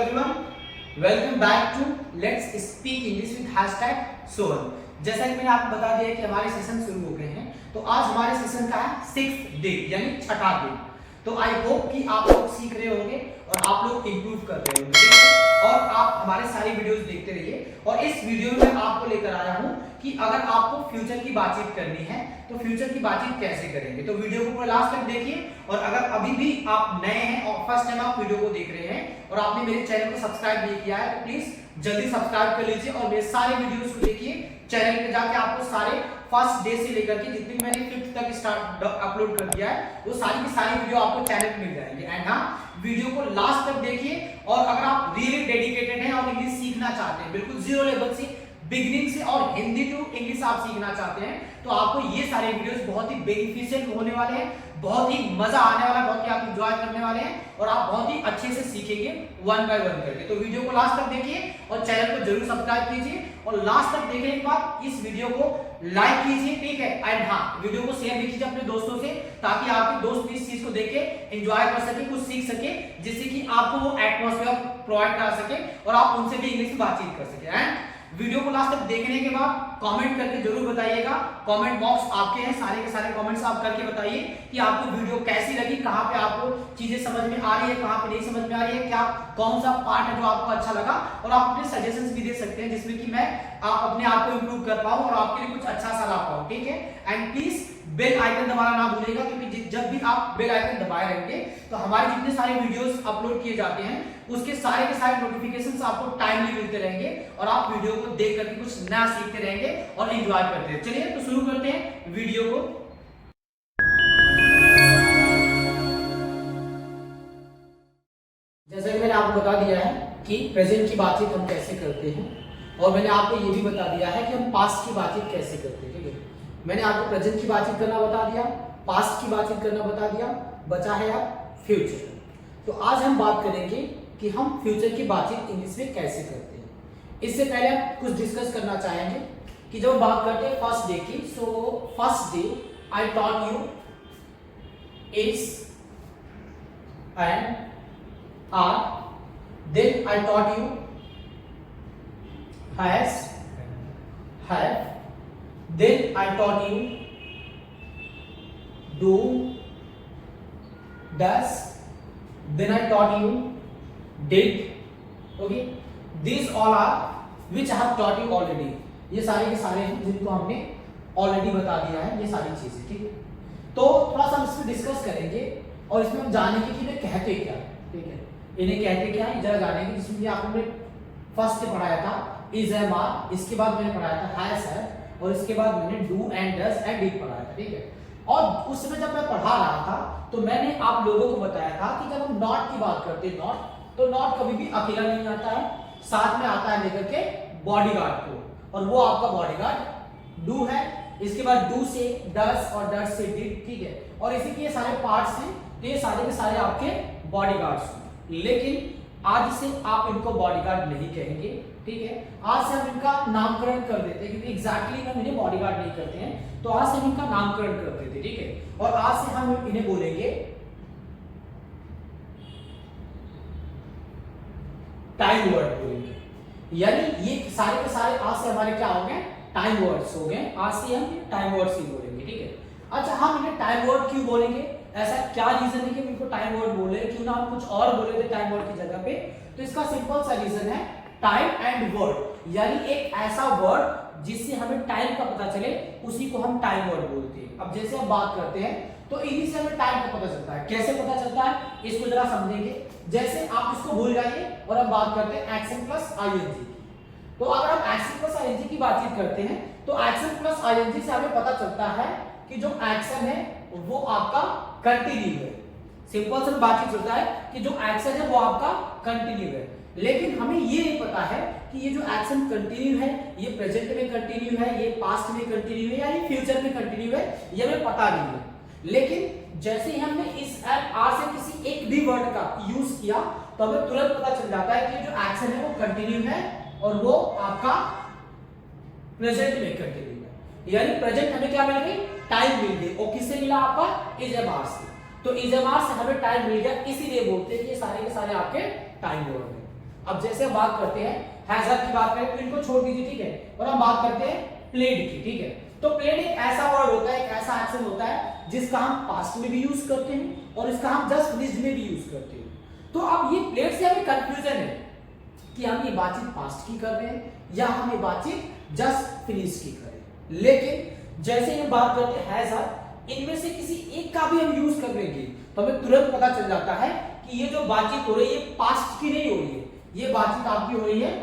everyone, welcome back to Let's Speak English with #Sohan। जैसा कि मैंने आपको बता दिया कि हमारे सेशन शुरू हो गए हैं, तो आज हमारे सेशन का है 6th डे यानी छठा दिन। तो आई होप कि आप लोग सीख रहे होंगे और आप लोग इंप्रूव कर रहे होंगे, ठीक है? और आप हमारे सारी वीडियोस देखते रहिए। और इस वीडियो में मैं आपको लेकर आया हूं कि अगर आपको फ्यूचर की बातचीत करनी है तो फ्यूचर की बातचीत कैसे करेंगे। तो वीडियो को पूरा लास्ट तक देखिए। और अगर अभी भी आप नए हैं और फर्स्ट टाइम आप वीडियो को देख रहे हैं और आपने मेरे चैनल को सब्सक्राइब नहीं किया है तो प्लीज जल्दी सब्सक्राइब कर लीजिए और मेरे सारे वीडियोस को देखिए। चैनल पे जाके आपको सारे फर्स्ट डे से लेकर के जितनी मैंने 5th तक स्टार्ट अपलोड कर दिया है वो सारी की सारी वीडियो आपको चैनल पे मिल जाएंगे। एंड हाँ, वीडियो को लास्ट तक देखिए। और अगर आप रियली डेडिकेटेड हैं और इंग्लिश सीखना चाहते हैं बिल्कुल जीरो लेवल से, बिगिनिंग से और हिंदी टू इंग्लिश आप सीखना चाहते हैं तो आपको ये सारे वीडियोस बहुत ही बेनिफिशियल होने वाले हैं, बहुत ही मजा आने वाला है, बहुत ही आप एंजॉय करने वाले हैं और आप बहुत ही अच्छे से सीखेंगे वन बाय वन करके। तो वीडियो को लास्ट तक देखिए और चैनल को जरूर सब्सक्राइब कीजिए और लास्ट तक देखने के बाद इस वीडियो को लाइक कीजिए, ठीक है? एंड हाँ, वीडियो को शेयर भी कीजिए अपने दोस्तों से ताकि आपके दोस्त इस चीज को देख के एंजॉय कर सके, कुछ सीख सके, जिससे कि आपको वो एटमॉस्फेयर प्रोवाइड कर सके और आप उनसे भी इंग्लिश में बातचीत कर सके। एंड वीडियो को लास्ट तक देखने के बाद कमेंट करके जरूर बताइएगा। कमेंट बॉक्स आपके हैं, सारे के सारे कमेंट्स आप करके बताइए कि आपको वीडियो कैसी लगी, कहां पे आपको चीजें समझ में आ रही है, कहां पे नहीं समझ में आ रही है, क्या कौन सा पार्ट है जो आपको अच्छा लगा। और आप अपने सजेशंस भी दे सकते हैं जिसमें कि मैं अपने आप को इंप्रूव कर पाऊं और आपके लिए कुछ अच्छा सा ला पाऊं, ठीक है? एंड प्लीज बेल आइकन दबाना ना भूलिएगा क्योंकि जब भी आप बेल आइकन दबाए रहेंगे तो हमारे जितने सारे वीडियोस अपलोड किए जाते हैं उसके सारे के सारे नोटिफिकेशंस आपको टाइमली मिलते रहेंगे और आप वीडियो को देख करके कुछ नया सीखते रहेंगे और एंजॉय करते हैं। चलिए तो शुरू करते हैं वीडियो को। जैसे कि मैंने आपको बता दिया है कि प्रेजेंट की बातचीत हम कैसे करते हैं और मैंने आपको ये भी बता दिया है कि हम पास्ट की बातचीत कैसे करते हैं, ठीक है? मैंने आपको प्रेजेंट की बातचीत करना बता दिया, पास्ट की बातचीत करना बता दिया, बचा है अब फ्यूचर। तो आज हम बात करेंगे कि हम फ्यूचर की बातचीत इंग्लिश में कैसे करते हैं। इससे पहले हम कुछ डिस्कस करना चाहेंगे कि जब हम बात करते हैं फर्स्ट डे की, so first day I taught you is and are, then I taught you has, have, then I taught you do, does, then I taught you did, okay? These all are which I have taught you already। ये सारे के सारे हैं जिनको हमने already बता दिया है, ये सारी चीजें, ठीक है? तो थोड़ा सा हम इसमें डिस्कस करेंगे और इसमें हम जानेंगे कि इन्हें कहते क्या, ठीक है? इन्हें कहते क्या है जरा जानेंगे। जिसमें आपने फर्स्ट से पढ़ाया था इज, एम, आर, इसके बाद मैंने पढ़ाया था हैज, हैव और इसके बाद मैंने do and does and did पढ़ाया था, ठीक है? और उस समय जब मैं पढ़ा रहा था तो मैंने आप लोगों को बताया था कि जब हम नॉट की बात करते हैं नॉट, तो नॉट कभी भी अकेला नहीं आता है, साथ में आता है लेकर के बॉडीगार्ड को, और वो आपका बॉडीगार्ड डू है। इसके बाद डू से डज और डज से डिड, ठीक है? और इसी के सारे पार्ट्स हैं, तो ये सारे के सारे आपके बॉडीगार्ड्स हैं। लेकिन आज से आप इनको बॉडीगार्ड नहीं कहेंगे, ठीक है? आज से हम इनका नामकरण कर देते हैं क्योंकि एग्जैक्टली हम इन्हें बॉडीगार्ड नहीं करते हैं, तो आज से हम इनका नामकरण कर देते हैं, ठीक है? और आज से हम इन्हें बोलेंगे टाइम वर्ड बोलेंगे। यानी ये सारे के सारे आज से हमारे क्या हो गए, टाइम वर्ड्स हो गए। आज से हम टाइम वर्ड्स ही बोलेंगे, ठीक है? अच्छा, हम इन्हें टाइम वर्ड क्यों बोलेंगे? ऐसा क्या रीजन है कि इनको टाइम वर्ड बोले, क्यों ना हम कुछ और बोले थे टाइम वर्ड की जगह पे? तो इसका सिंपल सा रीजन है टाइम एंड वर्ड, यानी एक ऐसा वर्ड जिससे हमें टाइम का पता चले उसी को हम टाइम वर्ड बोलते हैं। अब जैसे हम बात करते हैं तो इन्हीं से हमें टाइम का पता चलता है। कैसे पता चलता है इसको जरा समझेंगे। जैसे आप इसको भूल जाइए और हम बात करते हैं एक्शन प्लस आईएनजी की। तो अगर हम एक्शन प्लस आईएनजी की बातचीत करते हैं तो एक्शन प्लस आईएनजी से हमें पता चलता है कि जो एक्शन है वो आपका कंटिन्यू है। सिंपल सा बातचीत होता है कि जो एक्शन है वो आपका कंटिन्यू है। लेकिन हमें ये नहीं पता है कि ये जो एक्शन कंटिन्यू है ये प्रेजेंट में कंटिन्यू है, ये पास्ट में कंटिन्यू है या ये फ्यूचर में कंटिन्यू है, ये हमें पता नहीं है। लेकिन जैसे ही हमने इस आर से किसी एक भी वर्ड का यूज किया तो हमें तुरंत पता चल जाता है कि जो एक्शन है वो कंटिन्यू है और वो आपका प्रेजेंट में कंटिन्यू है। यानी प्रेजेंट हमें क्या मिल गई, टाइम मिल गई। और किससे मिला, आपका इज, एम, आर से। तो इज, एम, आर से हमें टाइम मिल गया, इसीलिए बोलते हैं कि ये सारे के सारे आपके टाइम वर्ड है। अब जैसे हम बात करते हैं हैजर्ड की बात करें तो इनको छोड़ दीजिए, ठीक है, और हम बात करते हैं प्लेड की, ठीक है। तो प्लेड एक ऐसा वर्ड होता है, एक ऐसा एक्शन होता है जिसका हम पास्ट में भी यूज करते हैं और इसका हम जस्ट फिनिश्ड में भी यूज करते हैं। तो अब ये प्लेड से हमें कंफ्यूजन है कि हम ये बातचीत पास्ट की कर रहे हैं या हम ये बातचीत जस्ट फिनिश की कर रहे हैं। लेकिन जैसे हम बात करते हैं हैजर्ड, इनमें से किसी एक का भी हम यूज कर लेंगे तो हमें तुरंत पता चल जाता है कि ये जो बातचीत हो रही है ये पास्ट की नहीं हो रही है, ये बातचीत आपकी हो रही है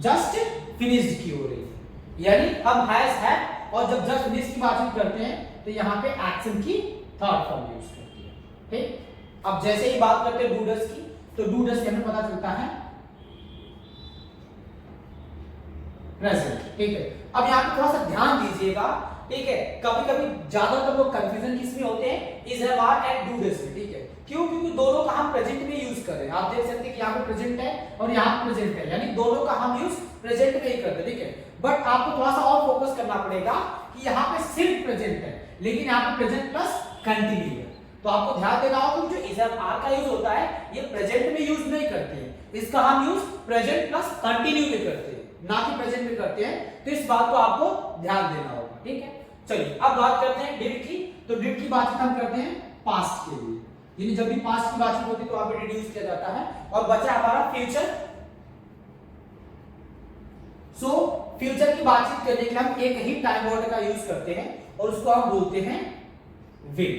जस्ट फिनिश्ड की हो रही है। यानी हम हैज है और जब जस्ट फिनिश्ड की बातचीत करते हैं तो यहां पे एक्शन की थर्ड फॉर्म यूज करती है, ठीक। अब जैसे ही बात करते हैं डू डज की, तो डू डज से हमें पता चलता है प्रेजेंट, ठीक है। अब यहां पे थोड़ा सा ध्यान दीजिएगा, ठीक है, कभी कभी ज्यादातर लोग कंफ्यूजन किसमें होते हैं, is have are and do this में, ठीक है। क्यों? क्योंकि दोनों का हम प्रेजेंट में यूज कर रहे हैं। आप देख सकते हैं कि यहां पे प्रेजेंट है और यहां पे प्रेजेंट है, यानी दोनों का हम यूज प्रेजेंट में ही करते हैं, ठीक है। बट आपको थोड़ा सा और फोकस करना पड़ेगा कि यहां पे सिर्फ प्रेजेंट है लेकिन यहां पे प्रेजेंट प्लस कंटिन्यू है। तो आपको ध्यान देना होगा कि जो इज हैव आर का यूज होता है ये प्रेजेंट में यूज नहीं करते हैं, इसका हम यूज प्रेजेंट प्लस कंटिन्यू में करते हैं, ना कि प्रेजेंट में करते हैं। तो इस बात को आपको ध्यान देना होगा, ठीक है। चलिए अब बात करते हैं डिड की। तो डिड की बातचीत हम करते हैं पास्ट के लिए, यानी जब भी पास्ट की बातचीत होती है तो वहां पे डिड यूज किया जाता है। और बचा हमारा फ्यूचर। सो फ्यूचर की बातचीत करने के लिए हम एक ही टाइम वर्ड का यूज करते हैं और उसको हम बोलते हैं विल।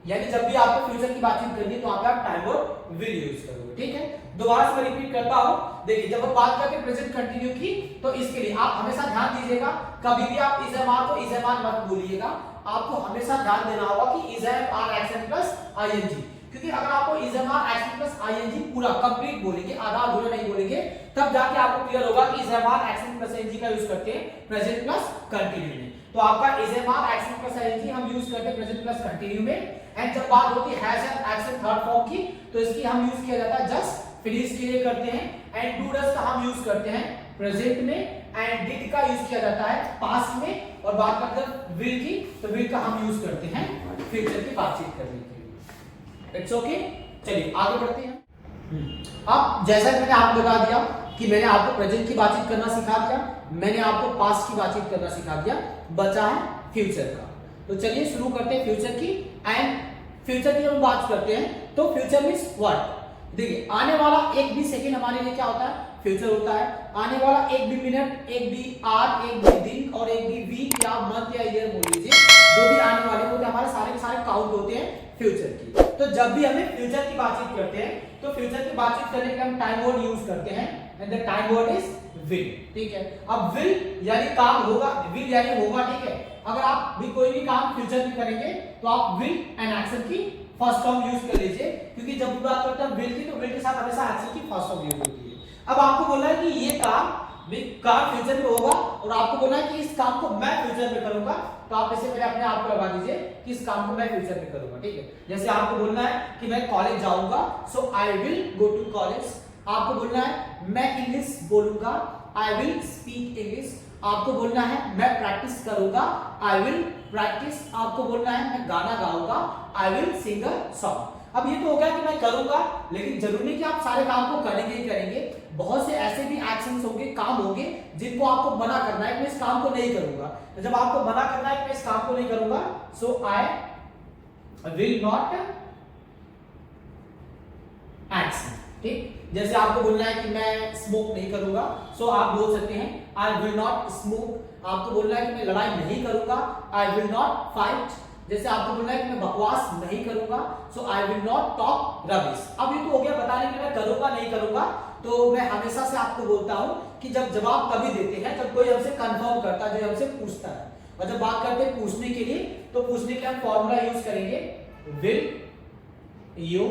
यानी जब भी आपको फ्यूचर की बातचीत करनी है तो आप टाइम वर्ड विल यूज करोगे, ठीक है। दोबारा से मैं रिपीट करता हूं, देखिए जब हम बात करते हैं प्रेजेंट कंटिन्यू की तो इसके लिए आप हमेशा ध्यान दीजिएगा, कभी भी आप इज हैव आर को इज हैव आर मत बोलिएगा, आपको हमेशा ध्यान देना होगा कि is have are action plus ING. क्योंकि अगर आपको is have are action plus ING पूरा कंप्लीट बोलेंगे, आधा अधूरा नहीं बोलेंगे, तब जाके आपको क्लियर होगा कि is have are action plus ING का यूज करते हैं प्रेजेंट प्लस कंटिन्यू में। तो आपका is have are action plus ING हम यूज करते हैं प्रेजेंट प्लस कंटिन्यू में। एंड जब बात होती है has and action third form की तो इसकी हम यूज किया जाता है जस्ट फिनिश के लिए करते हैं। एंड डू डज का हम यूज करते हैं प्रेजेंट में। एंड डिड का यूज किया जाता है पास्ट में। और बात करते हैं विल की, तो विल का हम यूज करते हैं फ्यूचर की बातचीत करने के लिए। It's okay. चलिए आगे बढ़ते हैं। अब जैसा कि मैंने आपको बता दिया कि मैंने आपको प्रेजेंट की बातचीत करना सिखा दिया, मैंने आपको पास्ट की बातचीत करना सिखा दिया, बचा है फ्यूचर का। तो चलिए शुरू करते हैं फ्यूचर की। एंड फ्यूचर की हम बात करते हैं तो फ्यूचर मींस व्हाट। देखिए आने वाला एक भी सेकंड हमारे लिए क्या होता है, फ्यूचर होता है। आने वाला एक भी मिनट, एक भी आवर, एक भी दिन और एक भी वीक या मंथ या ईयर बोल लीजिए, जो भी आने वाले होते हैं हमारे सारे के सारे काउंट होते हैं फ्यूचर की। तो जब भी हमें फ्यूचर की बातचीत करते हैं तो फ्यूचर की बातचीत करने के लिए हम टाइम वर्ड यूज करते हैं and the time word is will, ठीक है। अब विल यानी काम होगा, विल यानी होगा, ठीक है। अगर आप भी कोई भी काम फ्यूचर में करेंगे तो आप विल एंड एक्शन की फर्स्ट फॉर्म यूज कर लीजिए, क्योंकि जब भी बात करते हैं विल की तो विल के साथ हमेशा एक्शन की फर्स्ट फॉर्म यूज होती है। अब आपको बोलना है कि ये काम फ्यूचर में होगा और आपको बोलना है कि इस काम को मैं फ्यूचर में करूंगा, तो आप इससे पहले अपने आप को लगा दीजिए कि इस काम को मैं फ्यूचर में करूंगा, ठीक है। जैसे आपको बोलना है कि मैं कॉलेज जाऊंगा, so I will go to college. आपको बोलना है मैं इंग्लिश बोलूंगा, आई विल स्पीक इंग्लिश। आपको बोलना है मैं प्रैक्टिस करूंगा, आई विल प्रैक्टिस। आपको बोलना है मैं गाना गाऊंगा, I will sing a song. अब ये तो हो गया कि मैं करूंगा, लेकिन जरूरी नहीं कि आप सारे काम को करेंगे ही करेंगे। बहुत से ऐसे भी एक्शंस होंगे, काम होंगे जिनको आपको मना करना है कि मैं इस काम को नहीं करूंगा। तो जब आपको मना करना है कि मैं इस काम को नहीं करूंगा, so I will not action, ठीक। जैसे आपको बोलना है कि मैं स्मोक नहीं करूंगा, सो आप बोल सकते हैं आई विल नॉट स्मोक। आपको बोलना है कि मैं लड़ाई नहीं करूंगा, आई विल नॉट फाइट। जैसे आपको बोलना है कि मैं बकवास नहीं करूंगा, so I will not talk rubbish. अब ये तो हो गया बताने के मैं करूंगा नहीं करूंगा। तो मैं हमेशा से आपको बोलता हूं कि जब जवाब तभी देते हैं जब कोई हमसे कंफर्म करता है, जो हमसे पूछता है। और जब बात करते हैं पूछने के लिए, तो पूछने के लिए हम फॉर्मूला यूज करेंगे विल यू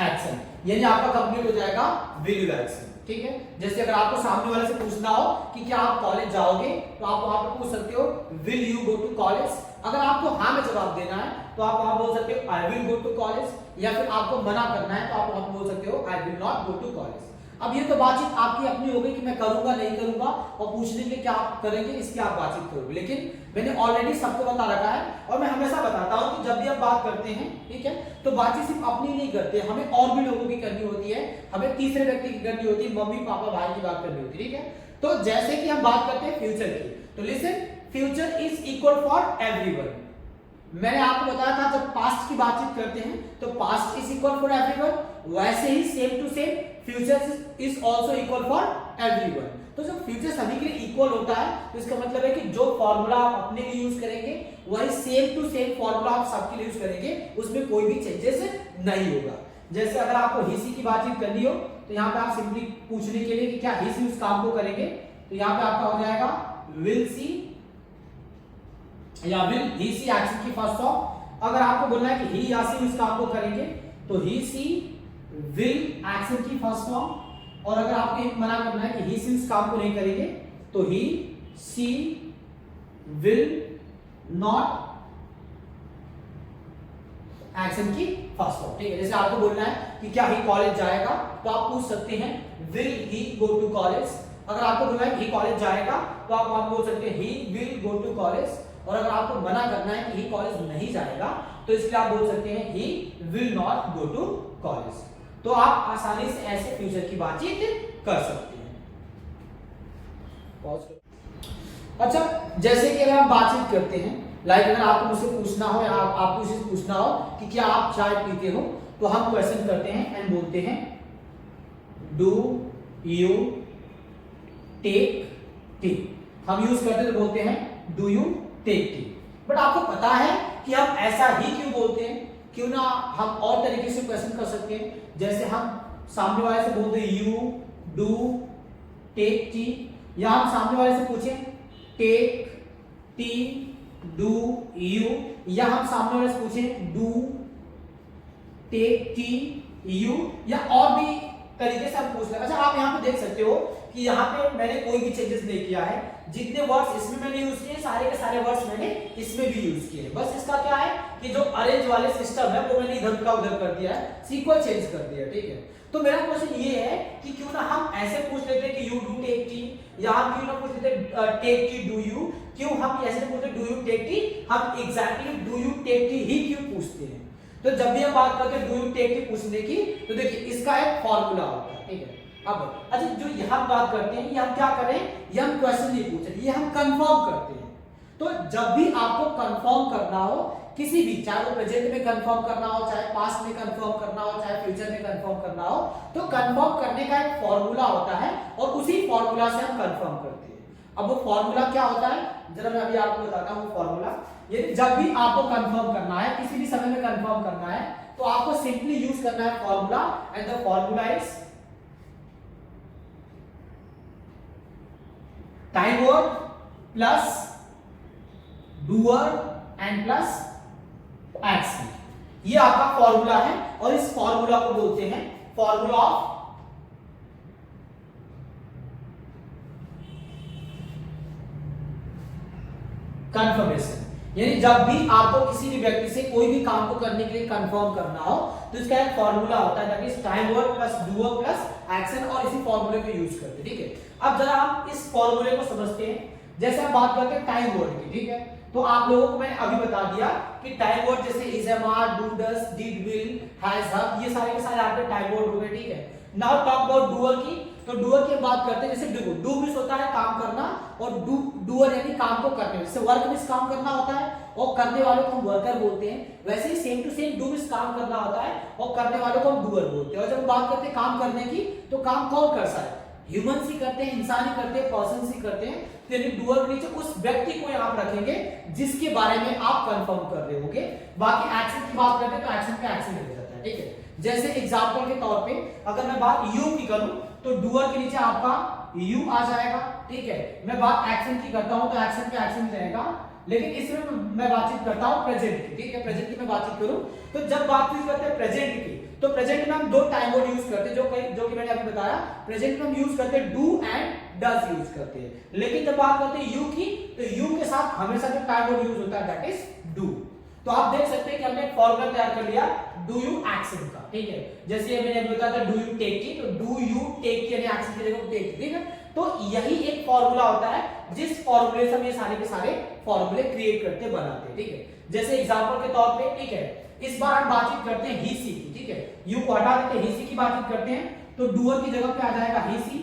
एक्शन, यानी आपका कंप्लीट हो जाएगा विल यू एक्शन, ठीक है। जैसे अगर आपको सामने वाले से पूछना हो कि क्या आप कॉलेज जाओगे, तो आप वहां पर पूछ सकते हो will you go to college. अगर आपको हाँ में जवाब देना है तो आप वहां बोल सकते हो I will go to college, या फिर आपको मना करना है तो आप वहां बोल सकते हो I will not go to college. अब ये तो बातचीत आपकी अपनी हो गई कि मैं करूंगा नहीं करूंगा, और पूछने के क्या आप करेंगे इसकी आप बातचीत करोगे। लेकिन मैंने ऑलरेडी सबको बता रखा है और मैं हमेशा बताता हूं कि जब भी हम बात करते हैं, ठीक है, तो बातचीत सिर्फ अपनी नहीं करते, हमें और भी लोगों की करनी होती है, हमें तीसरे व्यक्ति की करनी होती है, मम्मी पापा भाई की बात करनी होती है, ठीक है। तो जैसे कि हम बात करते हैं फ्यूचर की, तो listen, future is equal for everyone. मैंने आपको बताया था जब पास्ट की बातचीत करते हैं तो past is equal for everyone, वैसे ही same to same future is also equal for everyone. तो जब फ्यूचर सभी के लिए इक्वल होता है तो इसका मतलब है कि जो फॉर्मूला आप अपने लिए यूज करेंगे वही सेम टू सेम फॉर्मूला आप सबके लिए यूज करेंगे, उसमें कोई भी चेंजेस नहीं होगा। जैसे अगर आपको ही सी की बातचीत करनी हो तो यहाँ पे आप सिंपली पूछने के लिए कि क्या ही सी उस काम को करेंगे, तो यहाँ पे आपका हो जाएगा विल सी या विल ही सी एक्शन की फर्स्ट फॉर्म। अगर आपको बोलना है कि ही या सी इस काम को करेंगे तो ही सी विल एक्शन की फर्स्ट फॉर्म, और अगर आपको एक मना करना है कि ही सी इस काम को नहीं करेंगे तो ही सी विल नॉट एक्शन की फर्स्ट फॉर्म, ठीक है। जैसे आपको बोलना है कि क्या ही कॉलेज जाएगा तो आप पूछ सकते हैं will he go to college. अगर आपको बोलना है कि ही कॉलेज जाएगा तो आप बोल सकते हैं he will go to college, और अगर आपको मना करना है कि ही कॉलेज नहीं जाएगा तो इसलिए आप बोल सकते हैं he will not go to college. तो आप आसानी से ऐसे फ्यूचर की बातचीत कर सकते हैं। अच्छा, जैसे कि अगर हम बातचीत करते हैं, लाइक अगर आपको मुझसे पूछना हो या आपको मुझसे पूछना हो कि क्या आप चाय पीते हो, तो हम क्वेश्चन करते हैं एंड बोलते हैं डू यू टेक टी। हम यूज करते तो बोलते हैं do you take tea. But आपको पता है कि हम ऐसा ही क्यों बोलते हैं? क्यों ना हम और तरीके से क्वेश्चन कर सकते हैं, जैसे हम सामने वाले से बोलते हैं यू डू टेक टी, या हम सामने वाले से पूछें टेक टी डू यू, या हम सामने वाले से पूछें डू टेक टी यू, या और भी तरीके से हम पूछ लें। अच्छा, आप यहाँ पे देख सकते हो कि यहाँ पे मैंने कोई भी चेंजेस नहीं किया है, जितने वर्ड्स इसमें मैंने यूज किए सारे के सारे वर्ड्स मैंने इसमें भी यूज किए। बस इसका क्या है कि जो अरेंज वाले सिस्टम है वो मैंने इधर का उधर कर दिया है, सीक्वल चेंज कर दिया, ठीक है। तो मेरा क्वेश्चन ये है कि क्यों ना हम ऐसे पूछ लेते कि यू डू टेक टी, या हम क्यों ना पूछ लेते टेक टी डू यू, क्यों हम ऐसे पूछते डू यू टेक टी, हम exactly do you take tea ही क्यों पूछते हैं। तो जब भी हम बात करते हैं डू यू टेक टी पूछने की, तो देखिए इसका एक फॉर्मूला होता है, ठीक है। अब अच्छा, जो यहां बात करते हैं ये हम क्या करें, ये हम क्वेश्चन नहीं पूछ रहे, ये हम कंफर्म करते हैं। तो जब भी आपको कंफर्म करना हो किसी भी, चाहे वो प्रेजेंट में कंफर्म करना हो, चाहे पास्ट में कंफर्म करना हो, चाहे फ्यूचर में कंफर्म करना हो, तो कंफर्म करने का एक फॉर्मूला होता है और उसी फॉर्मूला से हम कंफर्म करते हैं। अब वो फॉर्मूला क्या होता है जरा मैं अभी आपको बताता हूं। फॉर्मूला ये जब भी आपको कंफर्म करना है, किसी भी समय में कंफर्म करना है, तो आपको सिंपली यूज करना है formula, and the formula is time word plus doer and plus action. ये आपका फॉर्मूला है और इस फॉर्मूला को बोलते हैं फॉर्मूला ऑफ कंफर्मेशन। यानी जब भी आपको किसी भी व्यक्ति से कोई भी काम को करने के लिए कंफर्म करना हो तो इसका एक फॉर्मूला होता है, that is time word plus doer plus action, और इसी फॉर्मूले को यूज करते हैं, ठीक है। अब जरा हम इस फॉर्मूले को समझते हैं। जैसे हम बात करते हैं टाइम वर्ड की, ठीक है, तो आप लोगों को मैंने अभी बता दिया कि टाइम वर्ड जैसे is, am, are, do, does, did, will, has, have, ये सारे के सारे आपके टाइम वर्ड हो गए, ठीक है। नाउ टॉक अबाउट डूअर की, तो डूअर की बात करते हैं। जैसे डू मींस होता है काम करना, और डूअर यानी काम को करने, जैसे वर्क मींस काम करना होता है और करने वालों को हम वर्कर बोलते हैं, वैसे ही same to same do means काम करना होता है और करने वालों को हम डूअर बोलते हैं। और जब हम बात करते हैं काम करने की, तो काम कौन करता है? ह्यूमंस ही करते हैं, इंसान ही करते हैं, पर्सन्स ही करते हैं। तो यानी डूअर के नीचे उस व्यक्ति को यहाँ आप रखेंगे जिसके बारे में आप कंफर्म कर रहे होगे। बाकी एक्शन की बात करते हैं तो एक्शन का एक्शन लग जाता है, ठीक है। जैसे एग्जांपल के तौर पे अगर मैं बात यू की करूं तो डूअर के नीचे आपका यू आ जाएगा, ठीक है। मैं बात एक्शन की करता हूं तो एक्शन पे एक्शन रहेगा, लेकिन इसमें मैं बातचीत करता हूं प्रेजेंट की, ठीक है। प्रेजेंट की मैं बातचीत करूं तो जब बातचीत करते हैं प्रेजेंट की, तो प्रेजेंट में हम दो टाइम वर्ड यूज करते हैं, जो कि मैंने अभी बताया। प्रेजेंट में हम यूज करते हैं डू एंड डज यूज करते हैं, लेकिन जब बात करते हैं यू की, तो यू के साथ हमेशा जो टाइम वर्ड यूज होता है दैट इज डू। तो आप देख सकते हैं कि हमने एक फॉर्मूला तैयार कर लिया डू यू एक्शन का, ठीक है। जैसे मैंने अभी बताया था डू यू टेक की, तो डू यू टेक की यानी एक्शन की जगह टेक, ठीक है। तो यही एक फॉर्मूला होता है जिस फॉर्मूले से हम ये सारे के सारे फॉर्मूले क्रिएट करते बनाते हैं, ठीक है। जैसे एग्जांपल के तौर पे, ठीक है, इस बार हम बातचीत करते हैं ही सी की, ठीक है, यू को हटा देते हैं, ही सी की बातचीत करते हैं, तो डूअर की जगह पे आ जाएगा ही सी,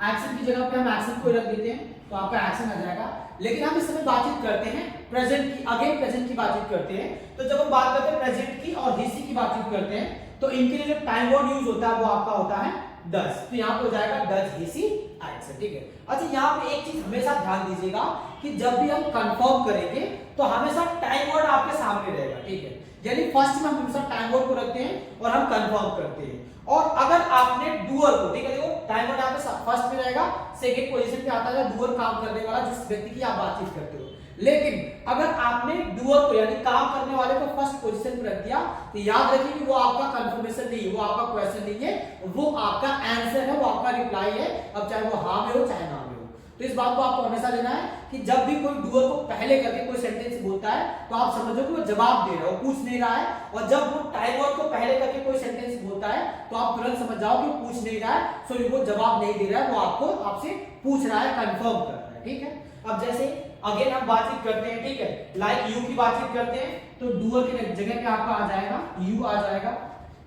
एक्शन की जगह पे हम एक्शन को रख देते हैं, तो आपका एक्शन आ जाएगा। लेकिन हम इस समय बातचीत करते हैं प्रेजेंट की, अगेन प्रेजेंट की बातचीत करते हैं, तो जब हम बात करते हैं प्रेजेंट की और ही सी की बातचीत करते हैं, तो इनके लिए जो टाइम वर्ड यूज होता है वो आपका होता है डज, तो यहाँ पे हो जाएगा डज ही सी एक्शन, ठीक है। अच्छा, यहाँ पे एक चीज हमेशा ध्यान दीजिएगा कि जब भी हम कंफर्म करेंगे तो हमेशा टाइम वर्ड आपके सामने रहेगा, ठीक है, यानी फर्स्ट में हम हमेशा टाइम वर्ड को रखते हैं और हम कंफर्म करते हैं। और अगर आपने डूअर को, ठीक है, देखो टाइम वर्ड आपके फर्स्ट में रहेगा, सेकंड पोजीशन पे आता है डूअर, काम करने वाला, जिस व्यक्ति की आप बातचीत करते हो। लेकिन अगर आपने डूअर को यानी काम करने वाले को फर्स्ट पोजीशन पे रख दिया, तो याद रखिए कि वो आपका कंफर्मेशन नहीं है, वो आपका क्वेश्चन नहीं है, वो आपका आंसर है, वो आपका रिप्लाई है, अब चाहे वो हाँ में हो चाहे ना में हो। तो इस बात को आपको हमेशा लेना है कि जब भी कोई डूअर को पहले करके कोई सेंटेंस बोलता है तो आप समझो कि वो जवाब दे रहा है, वो पूछ नहीं रहा है, और जब वो टाइम वर्ड को पहले करके कोई सेंटेंस बोलता है तो आप तुरंत समझ जाओ कि पूछ नहीं रहा है, सो वो जवाब नहीं दे रहा है, वो आपको आपसे पूछ रहा है, कंफर्म कर रहा है, ठीक है। अब जैसे अगेन हम बातचीत करते हैं, ठीक है, लाइक यू की बातचीत करते हैं, तो डूअर की जगह पे आपका आ जाएगा यू आ जाएगा।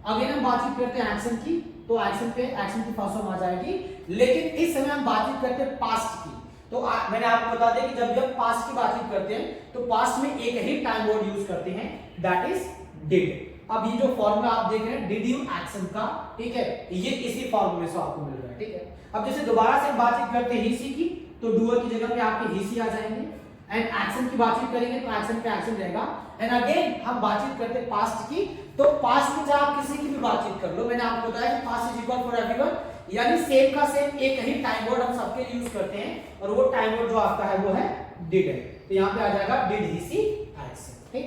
अगेन हम बातचीत करते हैं एक्शन की, तो एक्शन पे एक्शन की फर्स्ट फॉर्म आ जाएगी। लेकिन इस समय हम बातचीत करते हैं पास्ट की, तो मैंने आपको बता दिया कि जब भी हम पास्ट की बातचीत करते हैं तो पास्ट में एक ही टाइम वर्ड यूज करते हैं, दैट इज डिड। अब ये जो फॉर्मूला आप देख रहे हैं डिड यू एक्शन का, ठीक है, ये इसी फॉर्मूले से आपको मिल रहा है, ठीक है। अब जैसे दोबारा से हम बातचीत करते हैं ही सी की, तो डूअर की जगह पे आपके ही सी आ जाएंगे, एंड एक्शन की बातचीत करेंगे तो एक्शन पे एक्शन रहेगा। एंड अगेन हम बातचीत करते हैं पास्ट की, तो पास्ट में चाहे आप किसी की भी बातचीत कर लो, मैंने आपको बताया कि past is equal for everyone, यानी सेम का सेम एक ही टाइम वर्ड हम सबके लिए यूज करते हैं, और वो टाइम वर्ड जो आपका है वो है डिड है, तो यहाँ पे आ जाएगा डिड ही सी एक्शन, ठीक।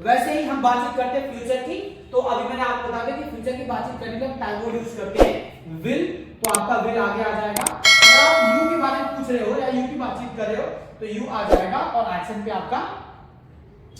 वैसे ही हम बातचीत करते हैं फ्यूचर की, तो अभी मैंने आपको बता दिया कि फ्यूचर की बातचीत करने के लिए टाइम वर्ड यूज करते हैं विल, तो आपका विल आगे आ जाएगा। अगर आप यू के बारे में पूछ रहे हो या यू की बातचीत कर रहे हो तो यू आ जाएगा, और एक्शन पे आपका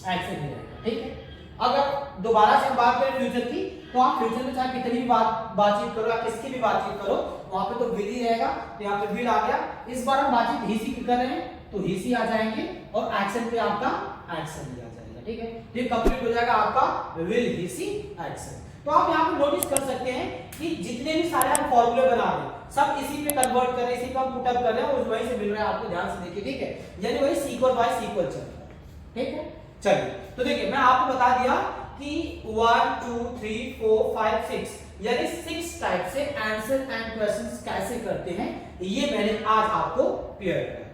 एक्शन ही रहेगा, ठीक है। अगर दोबारा से बात करें फ्यूचर की, तो आप फ्यूचर में चाहे कितनी भी बातचीत करो या किसकी भी बातचीत करो, वहां पे तो विल ही रहेगा, तो यहाँ पे विल आ गया। इस बार हम बातचीत ही सी की कर रहे हैं, तो ही सी आ जाएंगे, और एक्शन पे आपका एक्शन ही आ जाएगा, ठीक है। ये कंप्लीट हो जाएगा आपका विल ही सी एक्शन। तो आप यहाँ पे नोटिस कर सकते हैं कि जितने भी सारे हम फॉर्मूले बना रहे हैं सब इसी पे कन्वर्ट कर रहे हैं, इसी पे हम पुट अप कर रहे हैं, और वहीं से मिल रहा है आपको, ध्यान से देखिए, ठीक है, यानी वही सीक्वल बाय सीक्वल चल रहा है, ठीक है। चलिए, तो देखिए मैं आपको बता दिया कि 1 2 3 4 5 6 यानी 6 टाइप से आंसर एंड क्वेश्चंस कैसे करते हैं, ये मैंने आज आपको क्लियर किया।